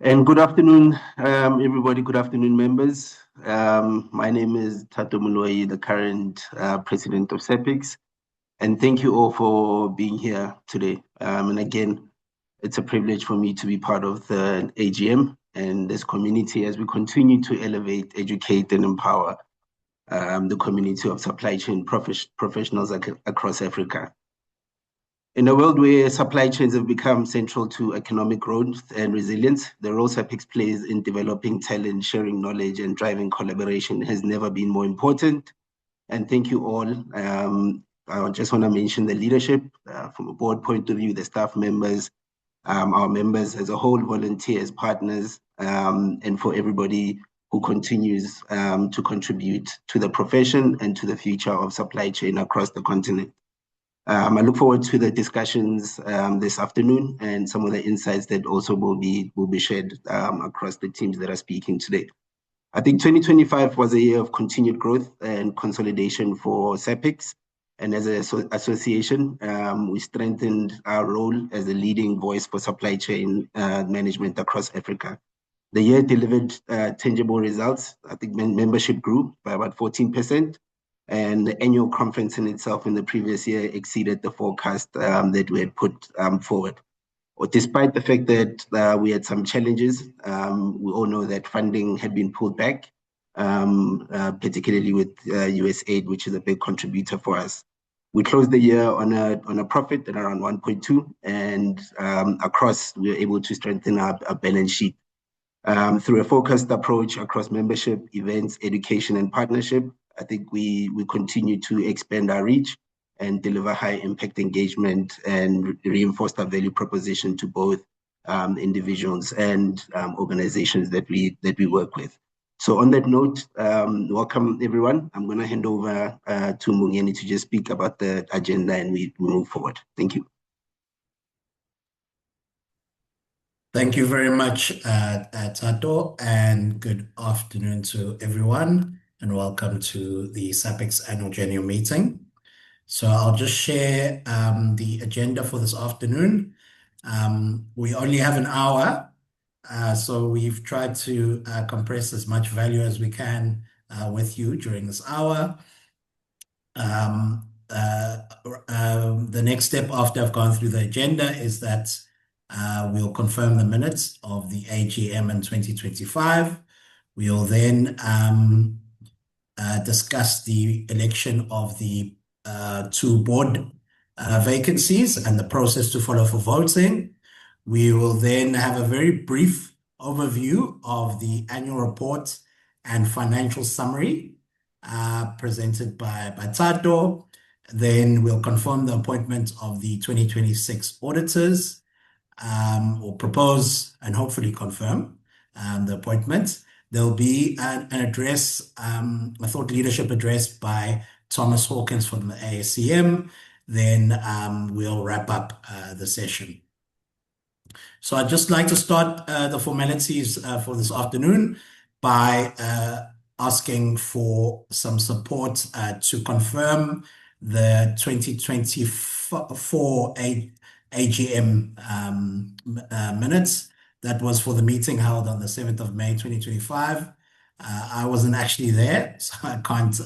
And good afternoon, everybody. Good afternoon, members. My name is Tato Muloi, the current president of SAPICS. And thank you all for being here today. And again, it's a privilege for me to be part of the AGM and this community as we continue to elevate, educate, and empower the community of supply chain professionals across Africa. In a world where supply chains have become central to economic growth and resilience, the role SAPICS plays in developing talent, sharing knowledge, and driving collaboration has never been more important. And thank you all. I just want to mention the leadership from a board point of view, the staff members, our members as a whole, volunteers, partners, and for everybody who continues to contribute to the profession and to the future of supply chain across the continent. I look forward to the discussions this afternoon and some of the insights that also will be shared across the teams that are speaking today. I think 2025 was a year of continued growth and consolidation for SAPICS. And as an association, we strengthened our role as a leading voice for supply chain management across Africa. The year delivered tangible results. I think membership grew by about 14%. And the annual conference in itself in the previous year exceeded the forecast that we had put forward. Despite the fact that we had some challenges, we all know that funding had been pulled back, particularly with US aid, which is a big contributor for us. We closed the year on a profit at around 1.2, and across we were able to strengthen our balance sheet. Through a focused approach across membership, events, education, and partnership, I think we continue to expand our reach and deliver high impact engagement and reinforce our value proposition to both individuals and organizations that we work with. So on that note, welcome everyone. I'm going to hand over to Mungeni to just speak about the agenda and we move forward. Thank you. Thank you very much, Tato, and good afternoon to everyone, and welcome to the SAPICS Annual General Meeting. So I'll just share the agenda for this afternoon. We only have an hour, so we've tried to compress as much value as we can with you during this hour. The next step after I've gone through the agenda is that we'll confirm the minutes of the AGM in 2025. We'll then discuss the election of the two board vacancies and the process to follow for voting. We will then have a very brief overview of the annual report and financial summary presented by Tato. Then we'll confirm the appointment of the 2026 auditors, or propose and hopefully confirm the appointment. There'll be an address, a thought leadership address by Thomas Hawkins from the ASCM. Then we'll wrap up the session. So I'd just like to start the formalities for this afternoon by asking for some support to confirm the 2024 AGM minutes. That was for the meeting held on the 7th of May 2025. I wasn't actually there, so I can't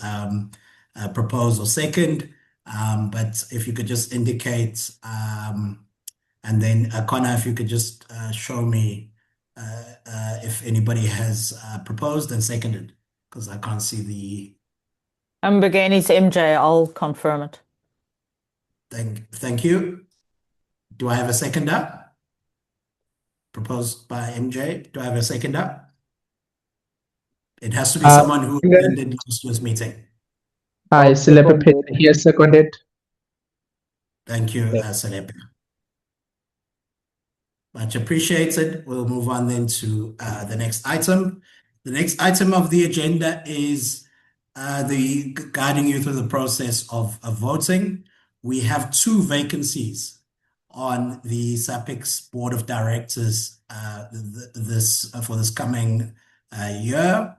propose or second, but if you could just indicate, and then Connor, if you could just show me if anybody has proposed and seconded, because I can't see the... Mungeni's MJ, I'll confirm it. Thank you. Do I have a seconder? Proposed by MJ. Do I have a seconder? It has to be someone who attended last year's meeting. Hi, Selepe here, seconded. Thank you, Selepe. Much appreciated. We'll move on then to the next item. The next item of the agenda is guiding you through the process of voting. We have two vacancies on the SAPICS Board of Directors for this coming year,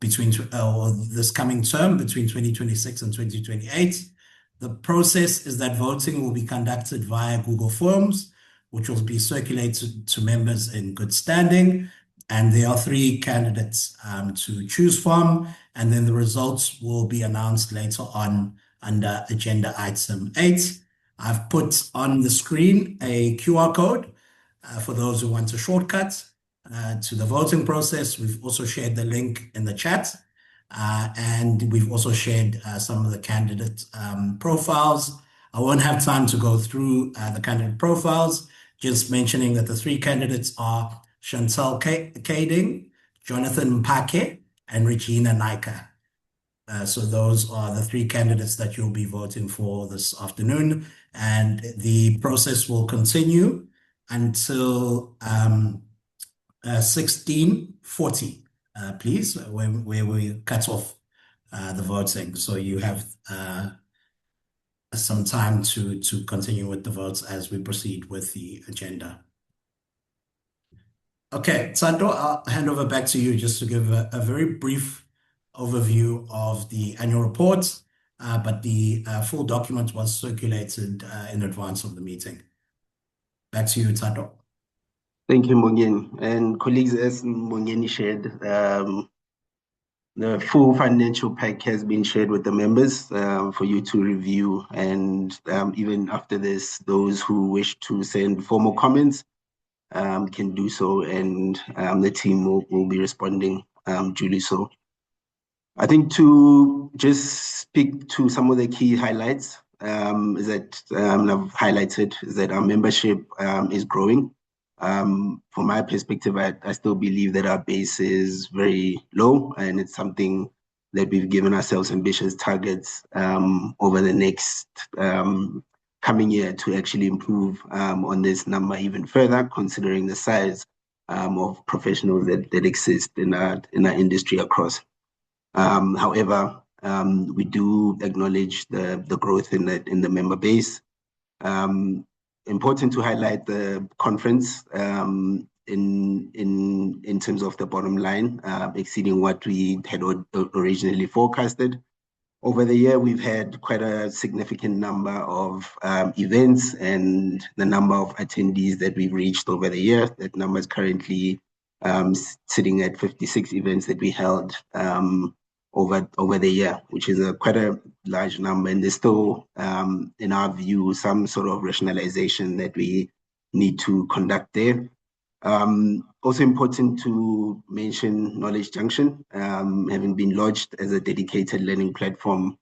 this coming term between 2026 and 2028. The process is that voting will be conducted via Google Forms, which will be circulated to members in good standing. And there are 3 candidates to choose from, and then the results will be announced later on under agenda item 8. I've put on the screen a QR code for those who want a shortcut to the voting process. We've also shared the link in the chat, and we've also shared some of the candidate profiles. I won't have time to go through the candidate profiles, just mentioning that the 3 candidates are Chantal Kading, Jonathan Mpake, and Regina Naika. So those are the 3 candidates that you'll be voting for this afternoon, and the process will continue until 16:40, please, where we cut off the voting. So you have some time to continue with the votes as we proceed with the agenda. Okay, Sando, I'll hand over back to you just to give a very brief overview of the annual report, but the full document was circulated in advance of the meeting. Back to you, Sando. Thank you, Mbongeni. And colleagues, as Mbongeni shared, the full financial pack has been shared with the members for you to review. And even after this, those who wish to send formal comments can do so, and the team will be responding duly so. I think to just speak to some of the key highlights is that I've highlighted is that our membership is growing. From my perspective, I still believe that our base is very low, and it's something that we've given ourselves ambitious targets over the next coming year to actually improve on this number even further, considering the size of professionals that exist in our industry across. However, we do acknowledge the growth in the member base. Important to highlight the conference in terms of the bottom line, exceeding what we had originally forecasted. Over the year, we've had quite a significant number of events, and the number of attendees that we've reached over the year, that number is currently sitting at 56 events that we held over the year, which is quite a large number. And there's still, in our view, some sort of rationalization that we need to conduct there. Also important to mention Knowledge Junction, having been launched as a dedicated learning platform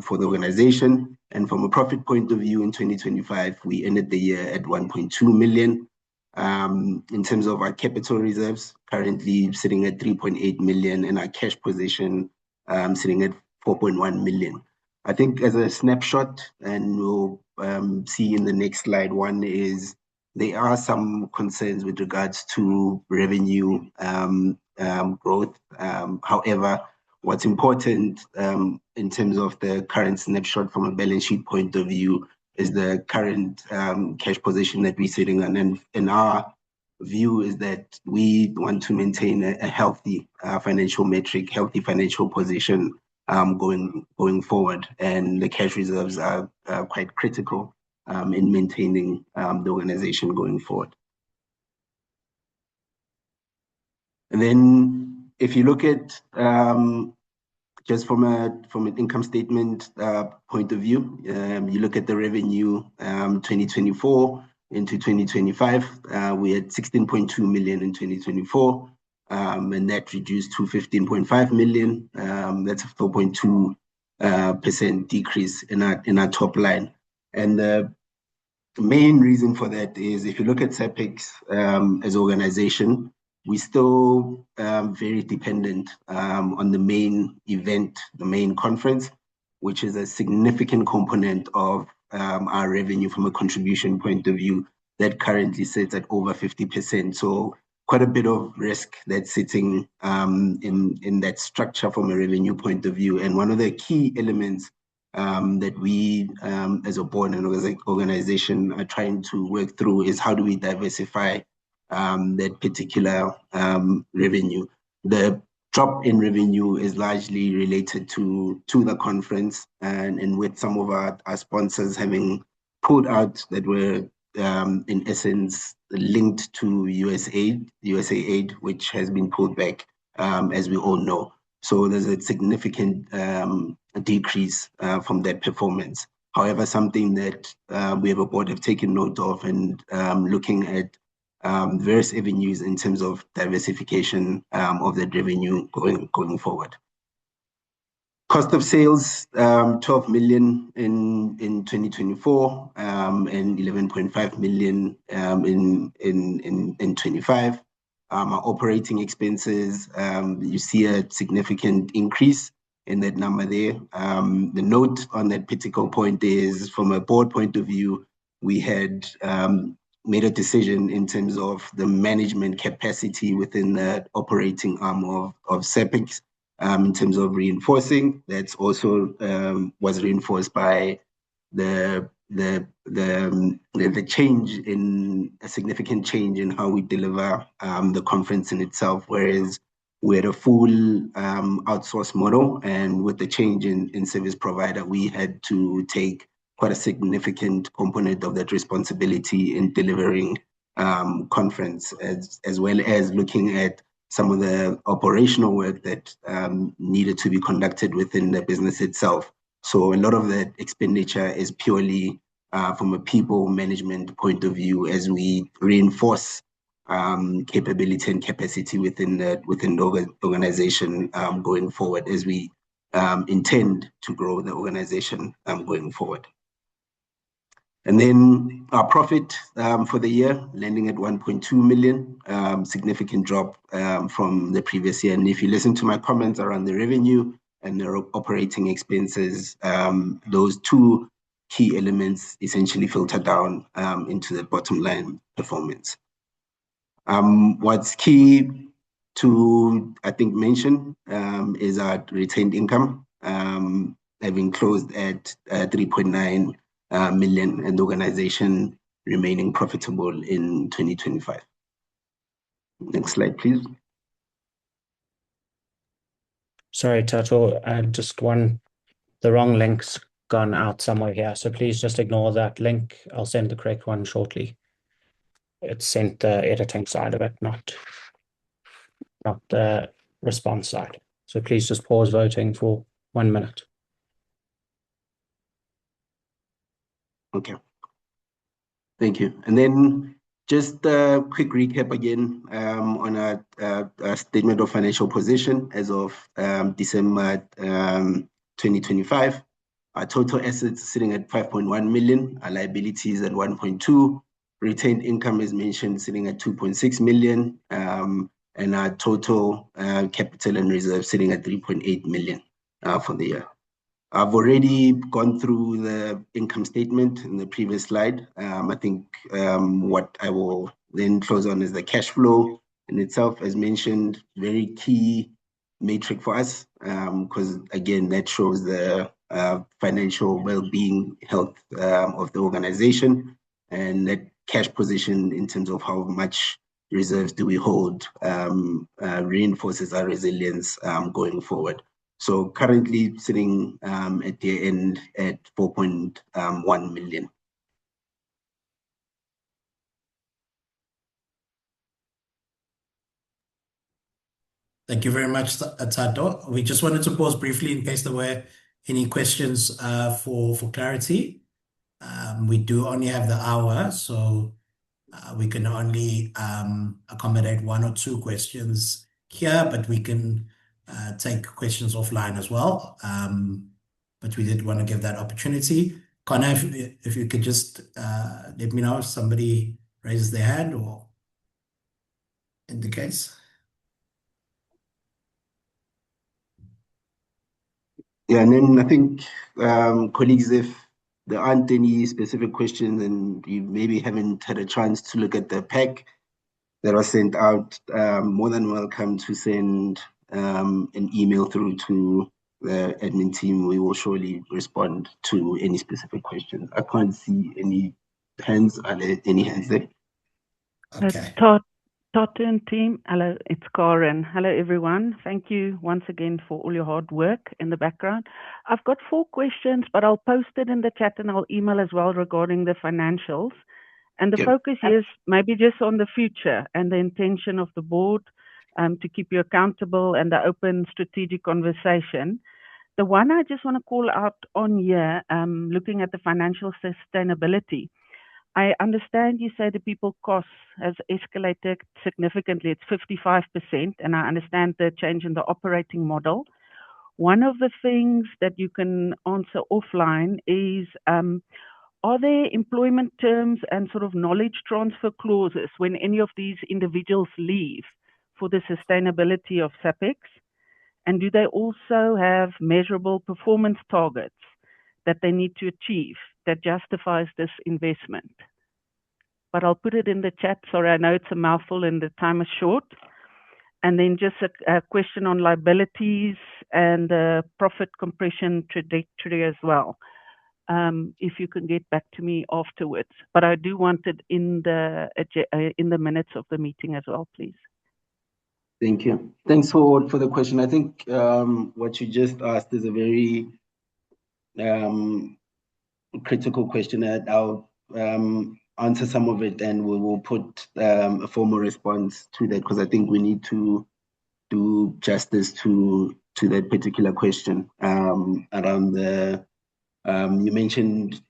for the organization. And from a profit point of view, in 2025, we ended the year at 1.2 million. In terms of our capital reserves, currently sitting at 3.8 million, and our cash position sitting at 4.1 million. I think as a snapshot, and we'll see in the next slide, one is there are some concerns with regards to revenue growth. However, what's important in terms of the current snapshot from a balance sheet point of view is the current cash position that we're sitting on. And in our view is that we want to maintain a healthy financial metric, healthy financial position going forward. And the cash reserves are quite critical in maintaining the organization going forward. And then if you look at just from an income statement point of view, you look at the revenue 2024 into 2025, we had 16.2 million in 2024, and that reduced to 15.5 million. That's a 4.2% decrease in our top line. And the main reason for that is if you look at SAPICS as an organization, we're still very dependent on the main event, the main conference, which is a significant component of our revenue from a contribution point of view that currently sits at over 50%. So quite a bit of risk that's sitting in that structure from a revenue point of view. And one of the key elements that we as a board and organization are trying to work through is how do we diversify that particular revenue. The drop in revenue is largely related to the conference, and with some of our sponsors having pulled out that were in essence linked to USA aid, which has been pulled back, as we all know. So there's a significant decrease from that performance. However, something that we as a board have taken note of and looking at various avenues in terms of diversification of that revenue going forward. Cost of sales, 12 million in 2024 and 11.5 million in 25. Our operating expenses, you see a significant increase in that number there. The note on that particular point is, from a board point of view, we had made a decision in terms of the management capacity within the operating arm of SAPICS. In terms of reinforcing, that's also was reinforced by the change in a significant change in how we deliver the conference in itself. Whereas we had a full outsource model, and with the change in service provider, we had to take quite a significant component of that responsibility in delivering conference, as well as looking at some of the operational work that needed to be conducted within the business itself. So a lot of that expenditure is purely from a people management point of view, as we reinforce capability and capacity within the organization going forward, as we intend to grow the organization going forward. And then our profit for the year, landing at 1.2 million, significant drop from the previous year. And if you listen to my comments around the revenue and the operating expenses, those two key elements essentially filter down into the bottom line performance. What's key to, I think, mention is our retained income, having closed at 3.9 million, and the organization remaining profitable in 2025. Next slide, please. Sorry, Tato, the wrong link's gone out somewhere here, so please just ignore that link. I'll send the correct one shortly. It's sent the editing side of it, not the response side. So please just pause voting for 1 minute. Okay. Thank you. And then just a quick recap again on a statement of financial position as of December 2025. Our total assets sitting at 5.1 million, our liabilities at 1.2, retained income is mentioned sitting at 2.6 million, and our total capital and reserve sitting at 3.8 million for the year. I've already gone through the income statement in the previous slide. I think what I will then close on is the cash flow in itself, as mentioned, very key metric for us, because again, that shows the financial well-being, health of the organization, and that cash position in terms of how much reserves do we hold reinforces our resilience going forward. So currently sitting at the end at 4.1 million. Thank you very much, Tato. We just wanted to pause briefly in case there were any questions for clarity. We do only have the hour, so we can only accommodate 1 or 2 questions here, but we can take questions offline as well. But we did want to give that opportunity. Connor, if you could just let me know if somebody raises their hand or indicates. Yeah, and then I think, colleagues, if there aren't any specific questions and you maybe haven't had a chance to look at the pack that was sent out, more than welcome to send an email through to the admin team. We will surely respond to any specific questions. I can't see any hands. Are there any hands there? Okay. Tato and team, hello, it's Karen. Hello, everyone. Thank you once again for all your hard work in the background. I've got 4 questions, but I'll post it in the chat and I'll email as well regarding the financials. And the Yep. focus is maybe just on the future and the intention of the board to keep you accountable and the open strategic conversation. The one I just want to call out on here, looking at the financial sustainability, I understand you say the people cost has escalated significantly. It's 55%, and I understand the change in the operating model. One of the things that you can answer offline is, are there employment terms and sort of knowledge transfer clauses when any of these individuals leave for the sustainability of SAPICS? And do they also have measurable performance targets that they need to achieve that justifies this investment? But I'll put it in the chat. Sorry, I know it's a mouthful and the time is short. And then just a question on liabilities and profit compression trajectory as well. If you can get back to me afterwards. But I do want it in the minutes of the meeting as well, please. Thank you. Thanks for the question. I think what you just asked is a very critical question. I'll answer some of it, and we will put a formal response to that, because I think we need to do justice to that particular question around the. You mentioned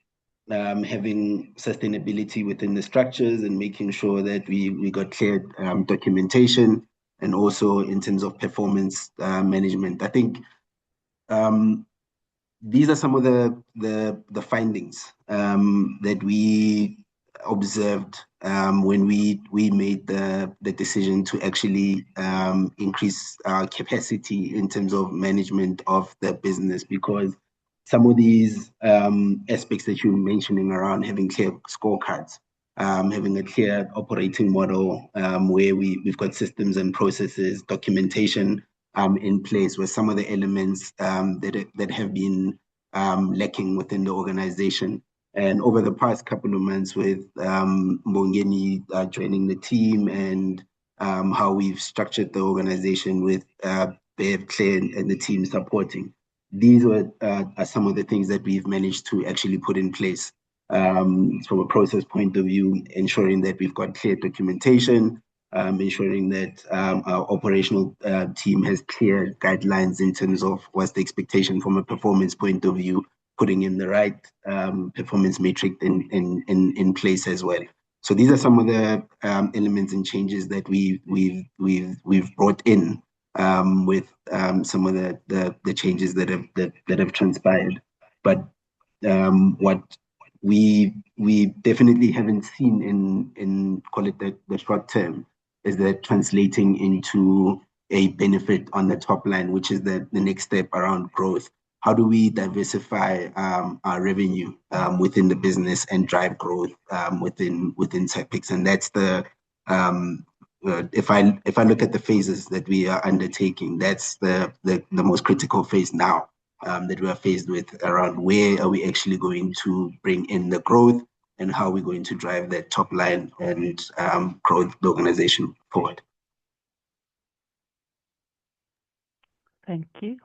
having sustainability within the structures and making sure that we got clear documentation, and also in terms of performance management. I think these are some of the findings that we observed when we made the decision to actually increase our capacity in terms of management of the business, because some of these aspects that you're mentioning around having clear scorecards, having a clear operating model where we've got systems and processes, documentation in place, were some of the elements that have been lacking within the organization. And over the past couple of months, with Mbongeni joining the team, and how we've structured the organization with Bev, Claire, and the team supporting, these are some of the things that we've managed to actually put in place from a process point of view, ensuring that we've got clear documentation, ensuring that our operational team has clear guidelines in terms of what's the expectation from a performance point of view, putting in the right performance metric in place as well. So these are some of the elements and changes that we've brought in with some of the changes that have transpired. But what we definitely haven't seen in call it the short term is that translating into a benefit on the top line, which is the next step around growth. How do we diversify our revenue within the business and drive growth within SAPICS? And that's the if I look at the phases that we are undertaking, that's the most critical phase now that we are faced with, around where are we actually going to bring in the growth, and how are we going to drive that top line and grow the organization forward. Thank you.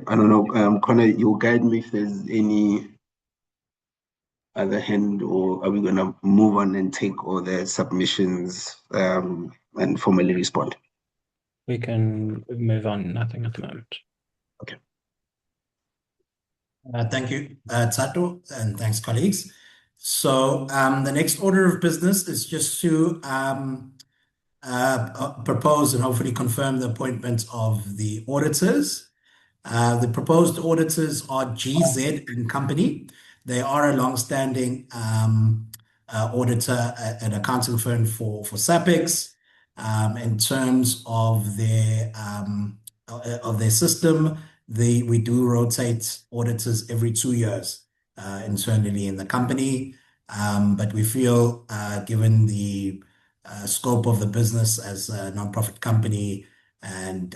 I don't know, Connor, you'll guide me if there's any other hand, or are we going to move on and take all the submissions and formally respond? We can move on. Nothing at the moment. Okay. Thank you, Tsato, and thanks, colleagues. So the next order of business is just to propose and hopefully confirm the appointment of the auditors. The proposed auditors are GZ and Company. They are a long-standing auditor and accounting firm for SAPICS. In terms of their system, we do rotate auditors every 2 years internally in the company. But we feel, given the scope of the business as a non-profit company, and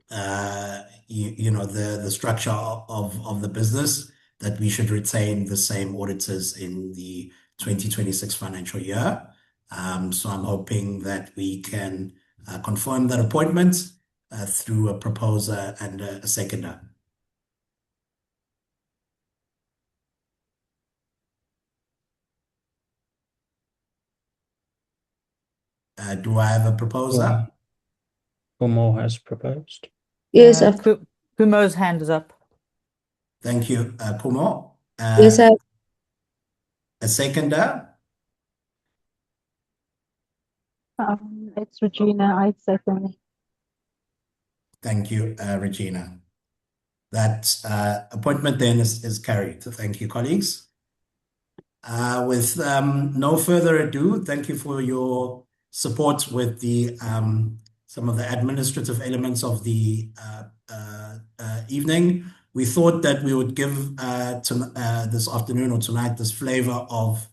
the structure of the business, that we should retain the same auditors in the 2026 financial year. So I'm hoping that we can confirm that appointment through a proposer and a seconder. Do I have a proposer? Kumo has proposed. Yes, I've, Kumo's hand is up. Thank you, Kumo. yes, A seconder? It's Regina. I second. Thank you, Regina. That appointment then is carried. Thank you, colleagues. With no further ado, thank you for your support with the some of the administrative elements of the evening. We thought that we would give this afternoon or tonight this flavor of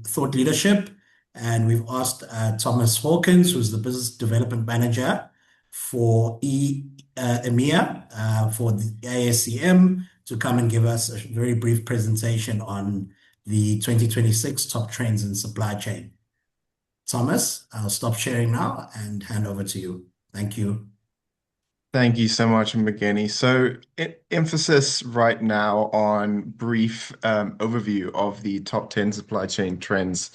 thought leadership, and we've asked Thomas Hawkins, who's the Business Development Manager for EMEA for the ASCM, to come and give us a very brief presentation on the 2026 top trends in supply chain. Thomas, I'll stop sharing now and hand over to you. Thank you. Thank you so much, Mbegeni. So emphasis right now on brief overview of the top 10 supply chain trends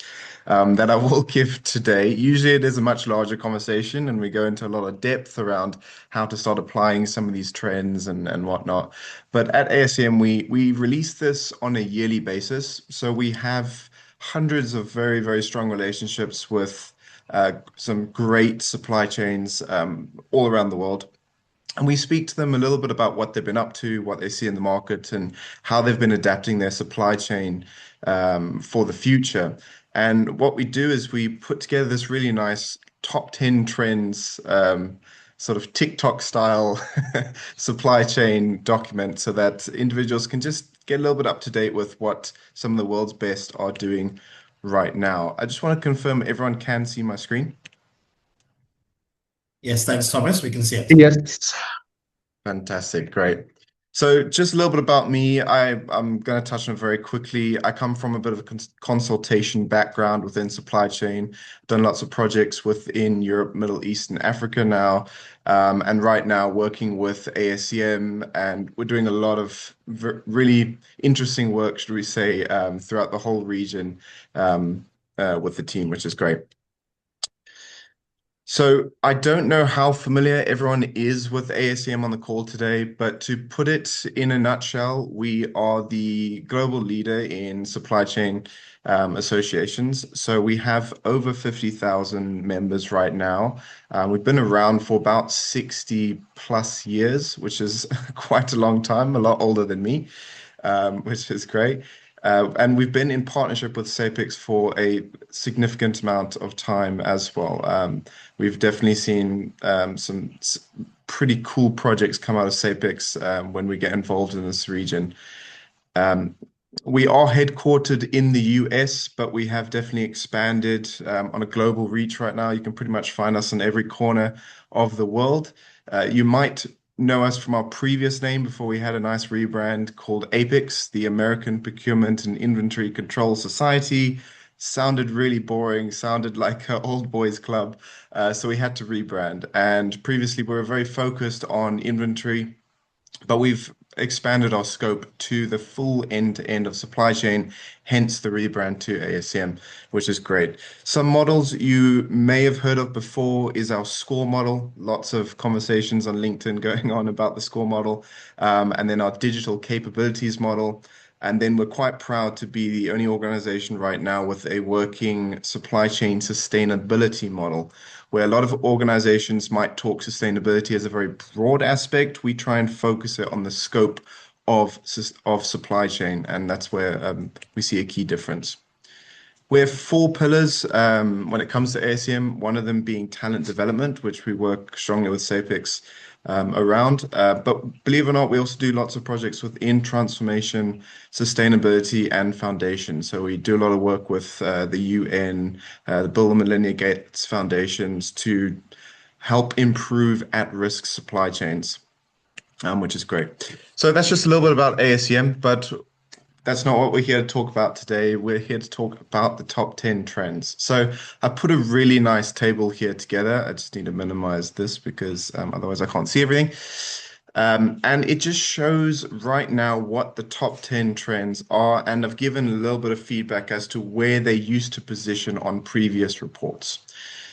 that I will give today. Usually it is a much larger conversation and we go into a lot of depth around how to start applying some of these trends and whatnot. But at ASCM, we release this on a yearly basis. So we have hundreds of very, very strong relationships with some great supply chains all around the world. And we speak to them a little bit about what they've been up to, what they see in the market, and how they've been adapting their supply chain for the future. And what we do is we put together this really nice top 10 trends, sort of TikTok style supply chain document so that individuals can just get a little bit up to date with what some of the world's best are doing right now. I just want to confirm everyone can see my screen. Yes, thanks, Thomas. We can see it. Yes. Fantastic, great. So just a little bit about me. I'm going to touch on it very quickly. I come from a bit of a consultation background within supply chain, done lots of projects within Europe, Middle East, and Africa now. And right now working with ASCM, and we're doing a lot of really interesting work, should we say, throughout the whole region with the team, which is great. So I don't know how familiar everyone is with ASCM on the call today, but to put it in a nutshell, we are the global leader in supply chain associations. So we have over 50,000 members right now. We've been around for about 60 plus years, which is quite a long time, a lot older than me, which is great. And we've been in partnership with SAPICS for a significant amount of time as well. We've definitely seen some pretty cool projects come out of SAPICS when we get involved in this region. We are headquartered in the US, but we have definitely expanded on a global reach right now. You can pretty much find us in every corner of the world. You might know us from our previous name before we had a nice rebrand called APICS, the American Procurement and Inventory Control Society. Sounded really boring, sounded like an old boys club. So we had to rebrand. And previously we were very focused on inventory, but we've expanded our scope to the full end-to-end of supply chain, hence the rebrand to ASCM, which is great. Some models you may have heard of before is our SCORE model. Lots of conversations on LinkedIn going on about the SCORE model, and then our digital capabilities model. And then we're quite proud to be the only organization right now with a working supply chain sustainability model, where a lot of organizations might talk sustainability as a very broad aspect. We try and focus it on the scope of supply chain, and that's where we see a key difference. We have 4 pillars when it comes to ASCM, one of them being talent development, which we work strongly with SAPICS around. But believe it or not, we also do lots of projects within transformation, sustainability, and foundation. So we do a lot of work with the UN, the Bill and Melinda Gates Foundations to help improve at-risk supply chains. which is great. So that's just a little bit about ASCM, but that's not what we're here to talk about today. We're here to talk about the top 10 trends. So I put a really nice table here together. I just need to minimize this because otherwise I can't see everything. And it just shows right now what the top 10 trends are. And I've given a little bit of feedback as to where they used to position on previous reports.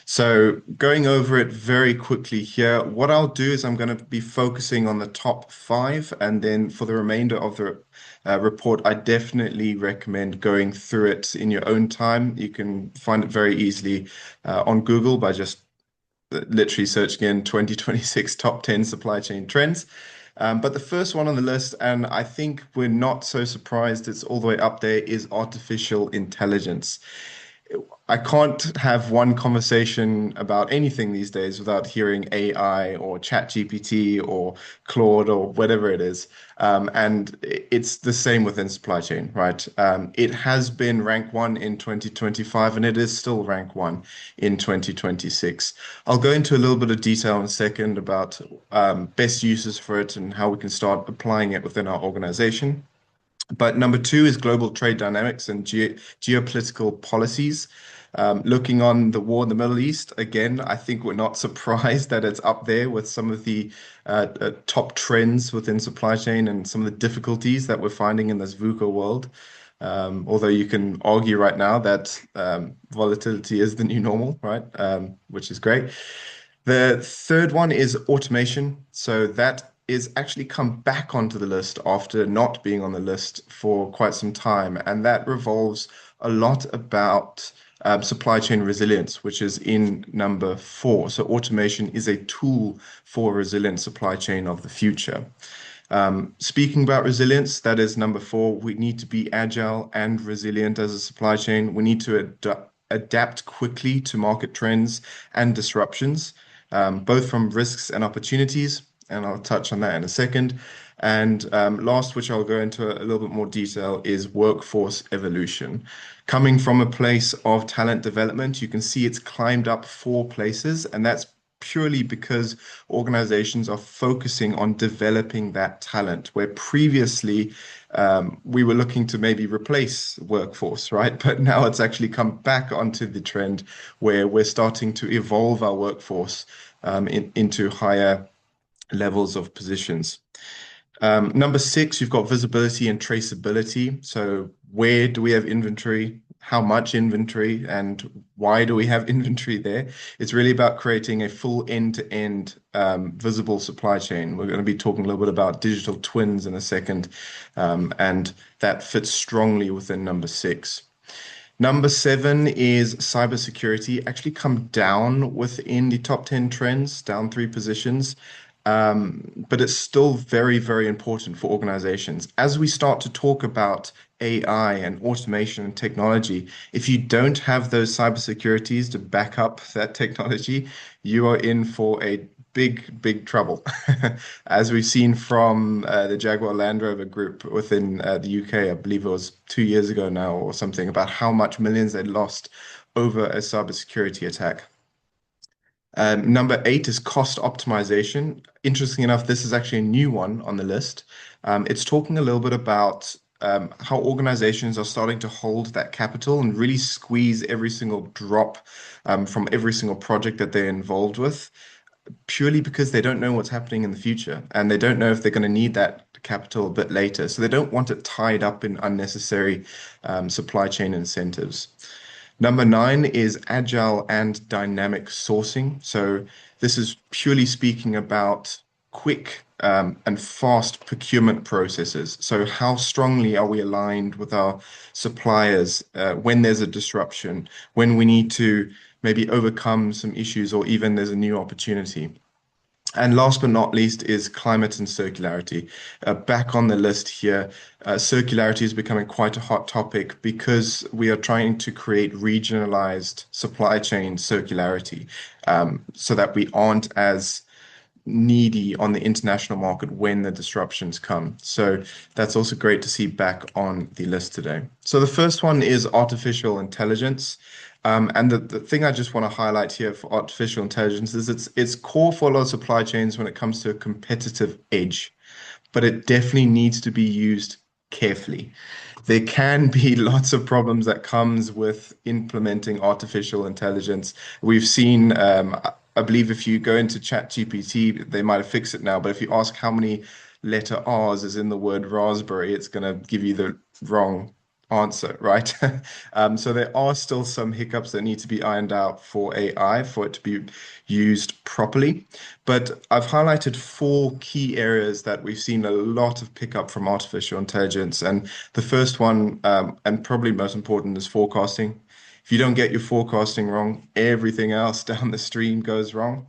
So going over it very quickly here, what I'll do is I'm going to be focusing on the top 5, and then for the remainder of the report, I definitely recommend going through it in your own time. You can find it very easily on Google by just literally searching in 2026 top 10 supply chain trends. But the first one on the list, and I think we're not so surprised it's all the way up there, is artificial intelligence. I can't have one conversation about anything these days without hearing AI or ChatGPT or Claude or whatever it is. And it's the same within supply chain, right? It has been rank 1 in 2025, and it is still rank 1 in 2026. I'll go into a little bit of detail in a second about best uses for it and how we can start applying it within our organization. But number 2 is global trade dynamics and geopolitical policies. Looking on the war in the Middle East, again, I think we're not surprised that it's up there with some of the top trends within supply chain and some of the difficulties that we're finding in this VUCA world. Although you can argue right now that volatility is the new normal, right? Which is great. The third one is automation. So that is actually come back onto the list after not being on the list for quite some time. And that revolves a lot about supply chain resilience, which is in number 4. So automation is a tool for resilient supply chain of the future. Speaking about resilience, that is number 4. We need to be agile and resilient as a supply chain. We need to adapt quickly to market trends and disruptions, both from risks and opportunities. And I'll touch on that in a second. And last, which I'll go into a little bit more detail, is workforce evolution. Coming from a place of talent development, you can see it's climbed up 4 places, and that's purely because organizations are focusing on developing that talent, where previously we were looking to maybe replace workforce, right? But now it's actually come back onto the trend where we're starting to evolve our workforce into higher levels of positions. Number 6, you've got visibility and traceability. So where do we have inventory? How much inventory? And why do we have inventory there? It's really about creating a full end-to-end visible supply chain. We're going to be talking a little bit about digital twins in a second, and that fits strongly within number 6. Number 7 is cybersecurity, actually come down within the top 10 trends, down 3 positions. But it's still very, very important for organizations. As we start to talk about AI and automation and technology, if you don't have those cybersecurities to back up that technology, you are in for a big, big trouble. As we've seen from the Jaguar Land Rover group within the UK, I believe it was 2 years ago now or something, about how much millions they'd lost over a cybersecurity attack. Number 8 is cost optimization. Interesting enough, this is actually a new one on the list. It's talking a little bit about how organizations are starting to hold that capital and really squeeze every single drop from every single project that they're involved with, purely because they don't know what's happening in the future and they don't know if they're going to need that capital a bit later. So they don't want it tied up in unnecessary supply chain incentives. Number 9 is agile and dynamic sourcing. So this is purely speaking about quick and fast procurement processes. So how strongly are we aligned with our suppliers when there's a disruption, when we need to maybe overcome some issues or even there's a new opportunity. And last but not least is climate and circularity. Back on the list here, circularity is becoming quite a hot topic because we are trying to create regionalized supply chain circularity so that we aren't as needy on the international market when the disruptions come. So that's also great to see back on the list today. So the first one is artificial intelligence. And the thing I just want to highlight here for artificial intelligence is it's core for a lot of supply chains when it comes to a competitive edge, but it definitely needs to be used carefully. There can be lots of problems that comes with implementing artificial intelligence. We've seen, I believe if you go into ChatGPT, they might have fixed it now, but if you ask how many letter R's is in the word raspberry, it's going to give you the wrong answer, right? So there are still some hiccups that need to be ironed out for AI for it to be used properly. But I've highlighted 4 key areas that we've seen a lot of pickup from artificial intelligence. And the first one, and probably most important, is forecasting. If you don't get your forecasting wrong, everything else down the stream goes wrong.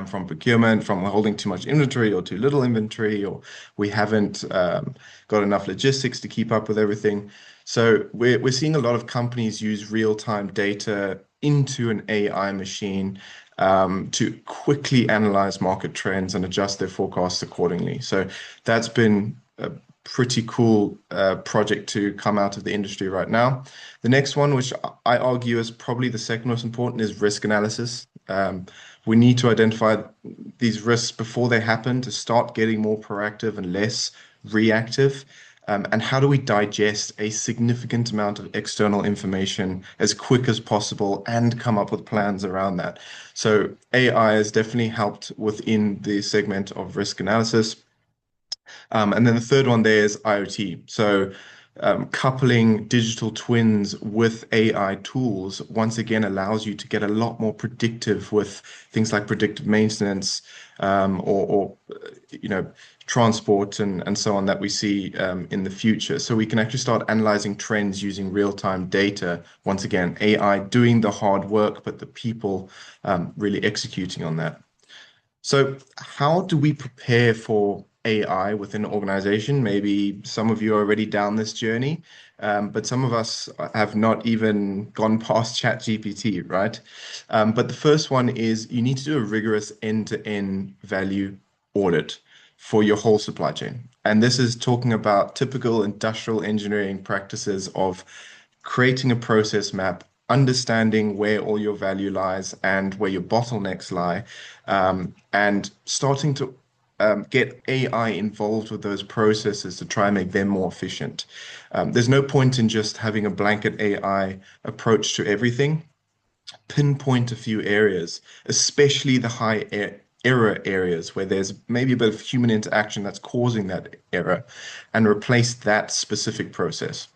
From procurement, from holding too much inventory or too little inventory, or we haven't got enough logistics to keep up with everything. So we're seeing a lot of companies use real-time data into an AI machine to quickly analyze market trends and adjust their forecasts accordingly. So that's been a pretty cool project to come out of the industry right now. The next one, which I argue is probably the second most important, is risk analysis. We need to identify these risks before they happen to start getting more proactive and less reactive. And how do we digest a significant amount of external information as quick as possible and come up with plans around that? So AI has definitely helped within the segment of risk analysis. And then the third one there is IoT. So coupling digital twins with AI tools once again allows you to get a lot more predictive with things like predictive maintenance or transport and so on that we see in the future. So we can actually start analyzing trends using real-time data. Once again, AI doing the hard work, but the people really executing on that. So how do we prepare for AI within an organization? Maybe some of you are already down this journey, but some of us have not even gone past ChatGPT, right? But the first one is you need to do a rigorous end-to-end value audit for your whole supply chain. And this is talking about typical industrial engineering practices of creating a process map, understanding where all your value lies and where your bottlenecks lie, and starting to get AI involved with those processes to try and make them more efficient. There's no point in just having a blanket AI approach to everything. Pinpoint a few areas, especially the high error areas where there's maybe a bit of human interaction that's causing that error, and replace that specific process.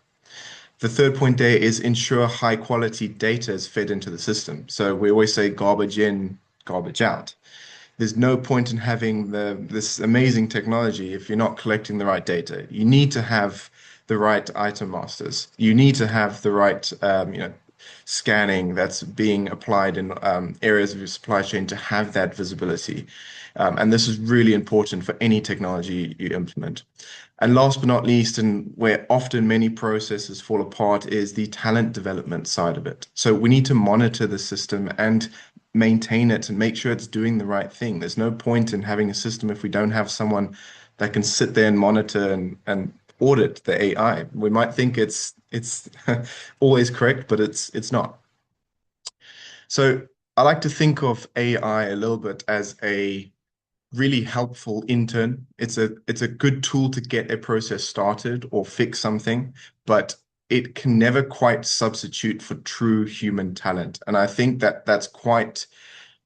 The third point there is ensure high quality data is fed into the system. So we always say garbage in, garbage out. There's no point in having this amazing technology if you're not collecting the right data. You need to have the right item masters. You need to have the right scanning that's being applied in areas of your supply chain to have that visibility. And this is really important for any technology you implement. And last but not least, and where often many processes fall apart, is the talent development side of it. So we need to monitor the system and maintain it and make sure it's doing the right thing. There's no point in having a system if we don't have someone that can sit there and monitor and audit the AI. We might think it's always correct, but it's not. So I like to think of AI a little bit as a really helpful intern. It's a good tool to get a process started or fix something, but it can never quite substitute for true human talent. And I think that that's quite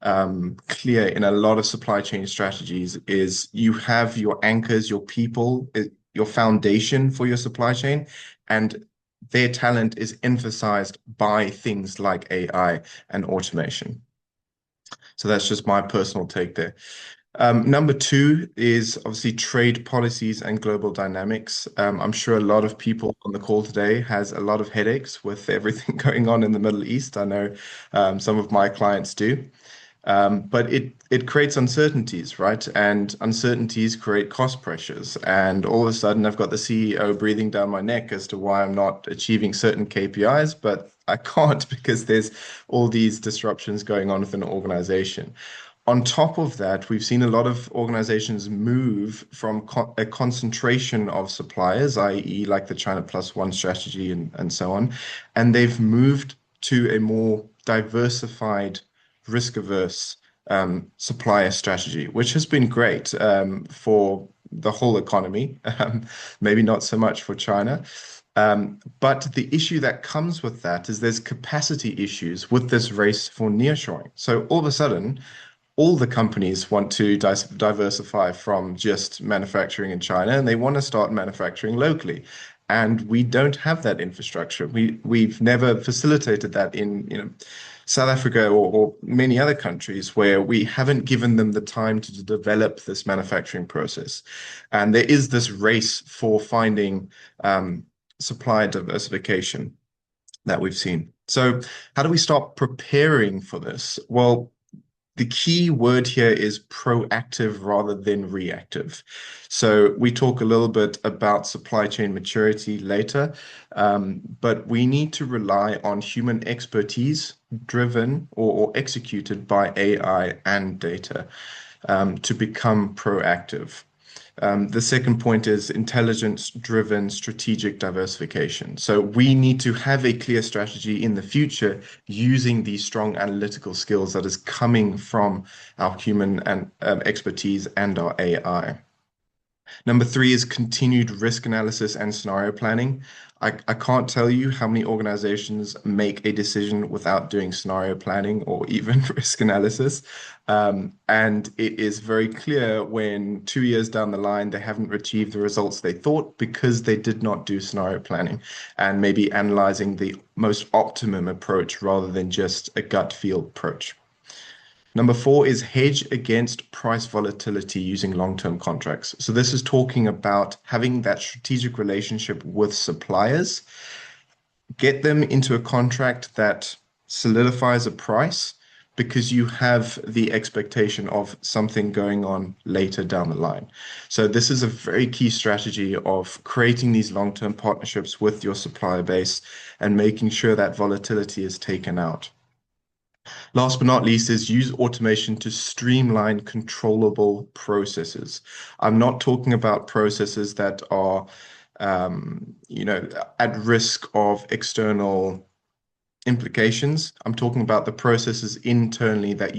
clear in a lot of supply chain strategies. Is you have your anchors, your people, your foundation for your supply chain, and their talent is emphasized by things like AI and automation. So that's just my personal take there. Number 2 is obviously trade policies and global dynamics. I'm sure a lot of people on the call today has a lot of headaches with everything going on in the Middle East. I know some of my clients do. But it creates uncertainties, right? And uncertainties create cost pressures. And all of a sudden, I've got the CEO breathing down my neck as to why I'm not achieving certain KPIs, but I can't because there's all these disruptions going on within an organization. On top of that, we've seen a lot of organizations move from a concentration of suppliers, i.e. like the China Plus One strategy and so on, and they've moved to a more diversified, risk-averse supplier strategy, which has been great for the whole economy, maybe not so much for China. But the issue that comes with that is there's capacity issues with this race for nearshoring. So all of a sudden, all the companies want to diversify from just manufacturing in China, and they want to start manufacturing locally. And we don't have that infrastructure. We've never facilitated that in South Africa or many other countries where we haven't given them the time to develop this manufacturing process. And there is this race for finding supply diversification that we've seen. So how do we start preparing for this? Well, the key word here is proactive rather than reactive. So we talk a little bit about supply chain maturity later, but we need to rely on human expertise driven or executed by AI and data to become proactive. The second point is intelligence-driven strategic diversification. So we need to have a clear strategy in the future using these strong analytical skills that is coming from our human and expertise and our AI. Number three is continued risk analysis and scenario planning. I can't tell you how many organizations make a decision without doing scenario planning or even risk analysis. And it is very clear when 2 years down the line, they haven't achieved the results they thought because they did not do scenario planning and maybe analyzing the most optimum approach rather than just a gut feel approach. Number four is hedge against price volatility using long-term contracts. So this is talking about having that strategic relationship with suppliers, get them into a contract that solidifies a price because you have the expectation of something going on later down the line. So this is a very key strategy of creating these long-term partnerships with your supplier base and making sure that volatility is taken out. Last but not least is use automation to streamline controllable processes. I'm not talking about processes that are, at risk of external implications. I'm talking about the processes internally that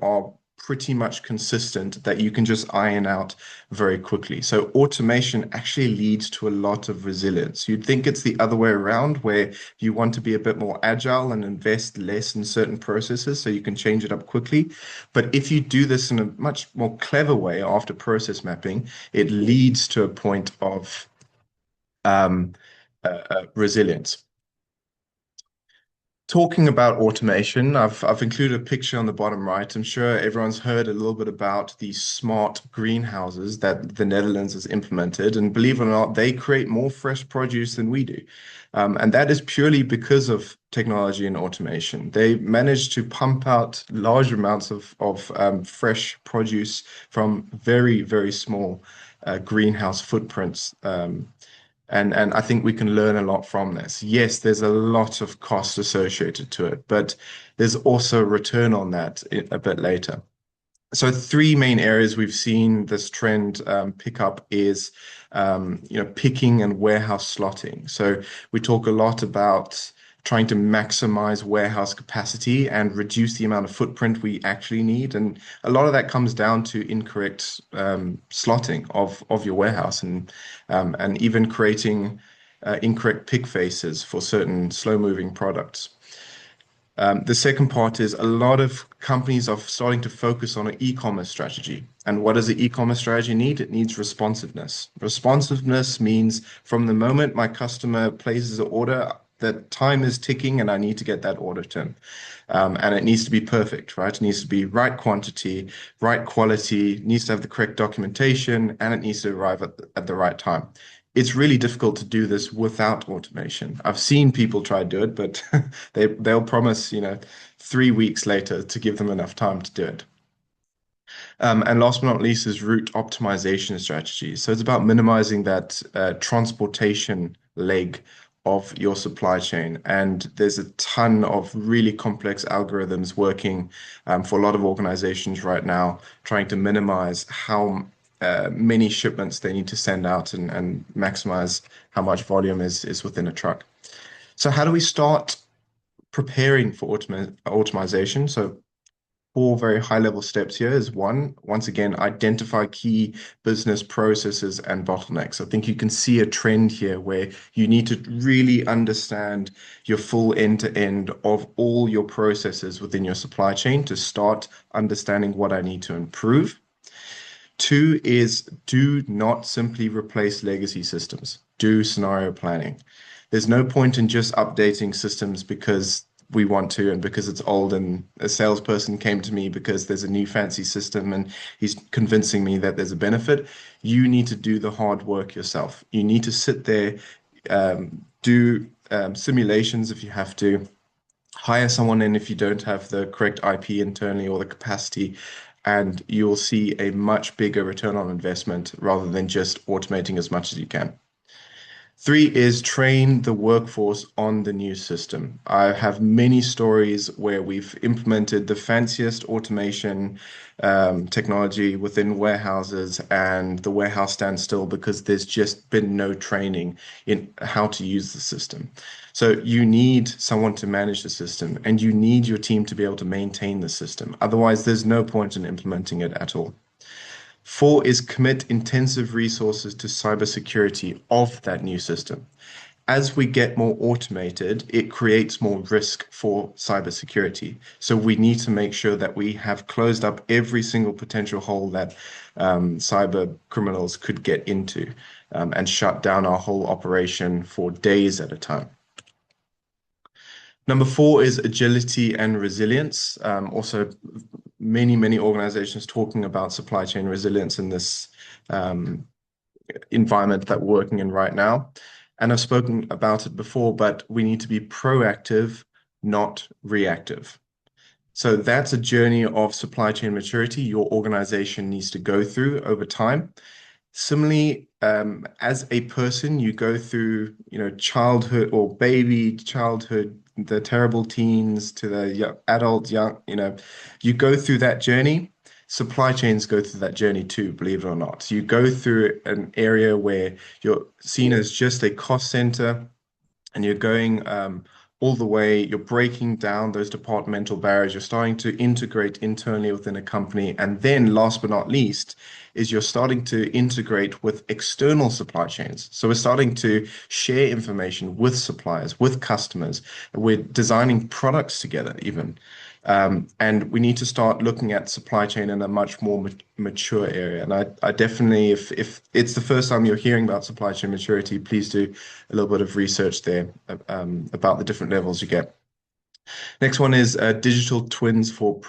are pretty much consistent that you can just iron out very quickly. So automation actually leads to a lot of resilience. You'd think it's the other way around where you want to be a bit more agile and invest less in certain processes so you can change it up quickly. But if you do this in a much more clever way after process mapping, it leads to a point of resilience. Talking about automation, I've included a picture on the bottom right. I'm sure everyone's heard a little bit about these smart greenhouses that the Netherlands has implemented. And believe it or not, they create more fresh produce than we do. And that is purely because of technology and automation. They managed to pump out large amounts of fresh produce from very, very small greenhouse footprints. And I think we can learn a lot from this. Yes, there's a lot of cost associated to it, but there's also a return on that a bit later. So three main areas we've seen this trend pick up is picking and warehouse slotting. So we talk a lot about trying to maximize warehouse capacity and reduce the amount of footprint we actually need. And a lot of that comes down to incorrect slotting of your warehouse and even creating incorrect pick faces for certain slow-moving products. The second part is a lot of companies are starting to focus on an e-commerce strategy. And what does the e-commerce strategy need? It needs responsiveness. Responsiveness means from the moment my customer places an order, the time is ticking and I need to get that order to him. And it needs to be perfect, right? It needs to be right quantity, right quality, needs to have the correct documentation, and it needs to arrive at the right time. It's really difficult to do this without automation. I've seen people try to do it, but they'll promise, 3 weeks later to give them enough time to do it. And last but not least is route optimization strategies. So it's about minimizing that transportation leg of your supply chain. And there's a ton of really complex algorithms working for a lot of organizations right now, trying to minimize how many shipments they need to send out and maximize how much volume is within a truck. So how do we start preparing for automation. So 4 very high-level steps here is one, once again, identify key business processes and bottlenecks. I think you can see a trend here where you need to really understand your full end-to-end of all your processes within your supply chain to start understanding what I need to improve. 2 is do not simply replace legacy systems. Do scenario planning. There's no point in just updating systems because we want to and because it's old, and a salesperson came to me because there's a new fancy system and he's convincing me that there's a benefit. You need to do the hard work yourself. You need to sit there, do simulations if you have to, hire someone in if you don't have the correct IP internally or the capacity, and you'll see a much bigger return on investment rather than just automating as much as you can. 3 is train the workforce on the new system. I have many stories where we've implemented the fanciest automation technology within warehouses, and the warehouse stands still because there's just been no training in how to use the system. So you need someone to manage the system, and you need your team to be able to maintain the system. Otherwise, there's no point in implementing it at all. 4 is commit intensive resources to cybersecurity of that new system. As we get more automated, it creates more risk for cybersecurity. So we need to make sure that we have closed up every single potential hole that cyber criminals could get into, and shut down our whole operation for days at a time. Number 4 is agility and resilience. Also, many organizations talking about supply chain resilience in this environment that we're working in right now. And I've spoken about it before, but we need to be proactive, not reactive. So that's a journey of supply chain maturity your organization needs to go through over time. Similarly, as a person, you go through, childhood or baby childhood, the terrible teens to the adult, you go through that journey. Supply chains go through that journey too, believe it or not. You go through an area where you're seen as just a cost center, and you're going all the way, you're breaking down those departmental barriers, you're starting to integrate internally within a company, and then last but not least is you're starting to integrate with external supply chains. So we're starting to share information with suppliers, with customers, we're designing products together even. And we need to start looking at supply chain in a much more mature area. And I definitely, if it's the first time you're hearing about supply chain maturity, please do a little bit of research there about the different levels you get. Next one is digital twins for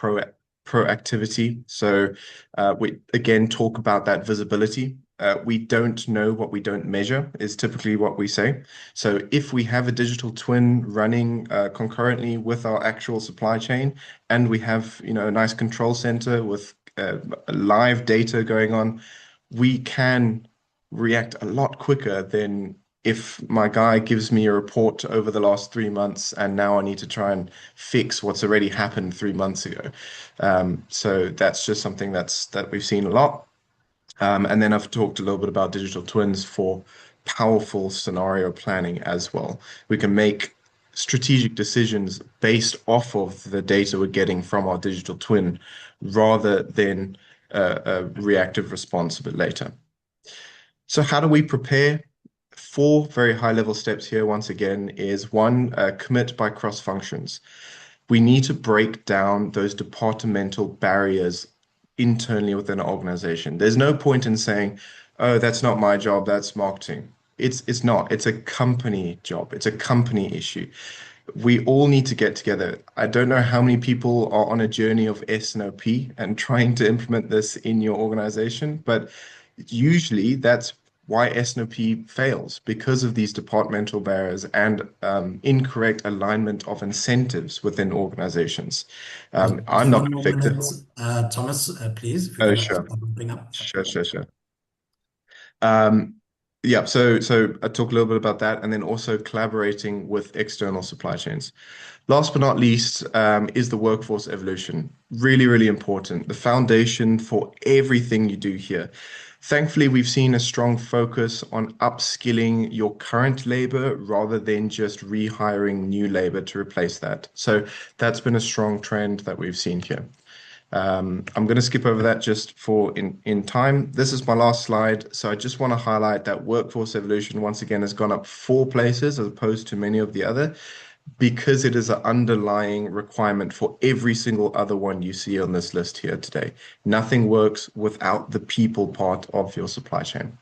proactivity. So we again talk about that visibility. We don't know what we don't measure is typically what we say. So if we have a digital twin running concurrently with our actual supply chain, and we have a nice control center with live data going on, we can react a lot quicker than if my guy gives me a report over the last 3 months and now I need to try and fix what's already happened 3 months ago. So that's just something that we've seen a lot. And then I've talked a little bit about digital twins for powerful scenario planning as well. We can make strategic decisions based off of the data we're getting from our digital twin rather than a reactive response a bit later. So how do we prepare? 4 very high-level steps here, once again, is 1, commit by cross functions. We need to break down those departmental barriers internally within an organization. There's no point in saying, oh, that's not my job, that's marketing. It's not. It's a company job. It's a company issue. We all need to get together. I don't know how many people are on a journey of S&OP and trying to implement this in your organization, but usually that's why S&OP fails, because of these departmental barriers and incorrect alignment of incentives within organizations. I'm not convicted. Thomas, please. If Oh, you sure. bring up. Sure. Yeah, so I talk a little bit about that, and then also collaborating with external supply chains. Last but not least, is the workforce evolution. Really, really important. The foundation for everything you do here. Thankfully, we've seen a strong focus on upskilling your current labor rather than just rehiring new labor to replace that. So that's been a strong trend that we've seen here. I'm going to skip over that just for in time. This is my last slide. So I just want to highlight that workforce evolution once again has gone up 4 places as opposed to many of the other, because it is an underlying requirement for every single other one you see on this list here today. Nothing works without the people part of your supply chain.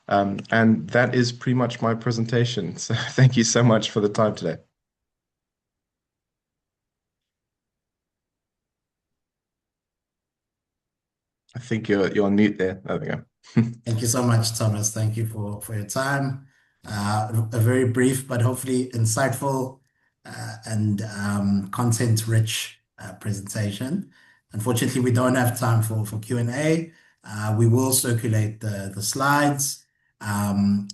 And that is pretty much my presentation. So thank you so much for the time today. I think you're on mute there. There we go. Thank you so much, Thomas. Thank you for your time. A very brief but hopefully insightful and content-rich presentation. Unfortunately, we don't have time for Q&A. We will circulate the slides.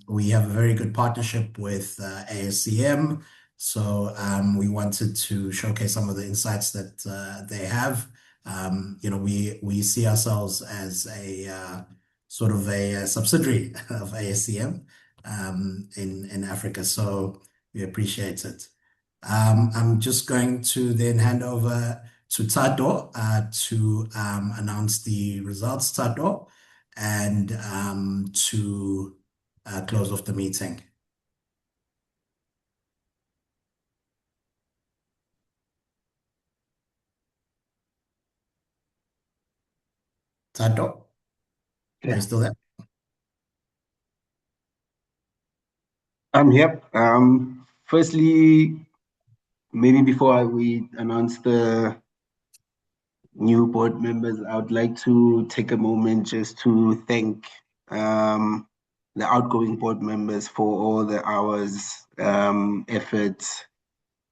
We have a very good partnership with ASCM, so we wanted to showcase some of the insights that they have. We see ourselves as a sort of a subsidiary of ASCM in Africa, so we appreciate it. I'm just going to then hand over to Tato to announce the results, Tato, and to close off the meeting. Tato, are you still there? I'm here. Firstly, maybe before we announce the new board members, I would like to take a moment just to thank the outgoing board members for all the hours, efforts,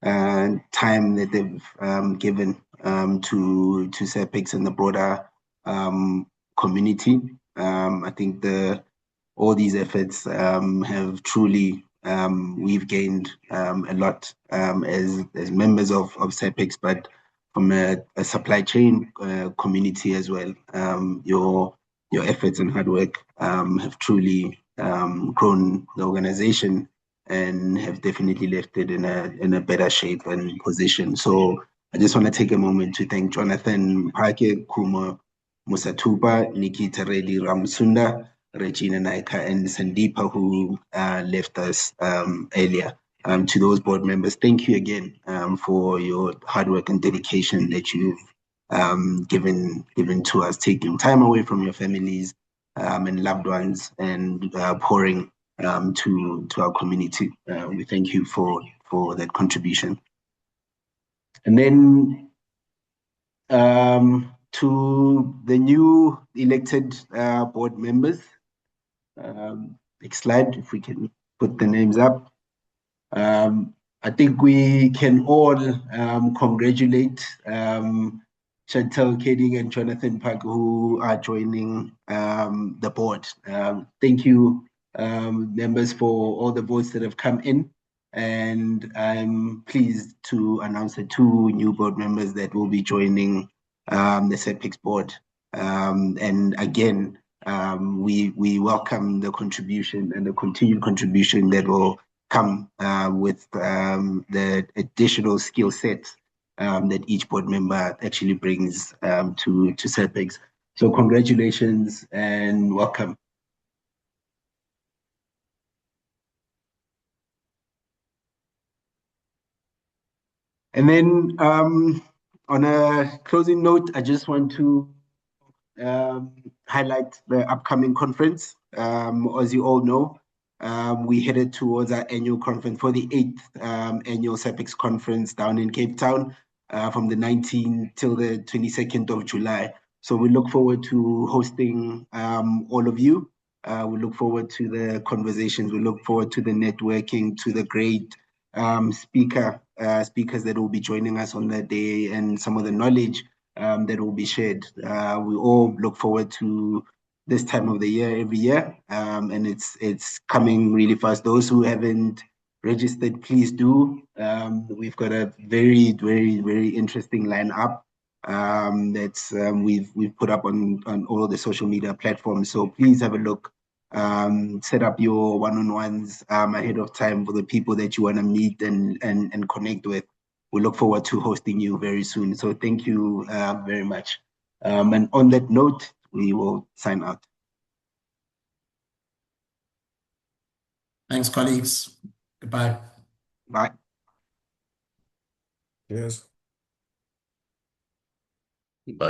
and time that they've given to SAPICS and the broader community. I think all these efforts have truly we've gained a lot as members of SAPICS, but from a supply chain community as well. Your efforts and hard work have truly grown the organization and have definitely left it in a better shape and position. So I just want to take a moment to thank Jonathan Pake, Kuma Musatupa, Nikita Reddy Ramsunda, Regina Naika, and Sandeepa, who left us earlier. To those board members, thank you again for your hard work and dedication that you've given to us, taking time away from your families and loved ones, and pouring to our community. We thank you for that contribution. And then to the new elected board members, next slide, if we can put the names up. I think we can all congratulate Chantal Keding and Jonathan Park, who are joining the board. Thank you, members, for all the votes that have come in. And I'm pleased to announce the 2 new board members that will be joining the SAPICS board. And again, we welcome the contribution and the continued contribution that will come with the additional skill sets that each board member actually brings to SAPICS. So congratulations and welcome. And then on a closing note, I just want to highlight the upcoming conference. As you all know, we headed towards our annual conference for the 8th annual SAPICS conference down in Cape Town from the 19th till the 22nd of July. So we look forward to hosting all of you. We look forward to the conversations. We look forward to the networking, to the great speakers that will be joining us on that day, and some of the knowledge that will be shared. We all look forward to this time of the year every year, and it's coming really fast. Those who haven't registered, please do. We've got a very, very, very interesting lineup that's we've put up on all of the social media platforms. So please have a look. Set up your one-on-ones ahead of time for the people that you want to meet and connect with. We look forward to hosting you very soon. So thank you very much. And on that note, we will sign out. Thanks, colleagues. Goodbye. Bye. Yes. Bye.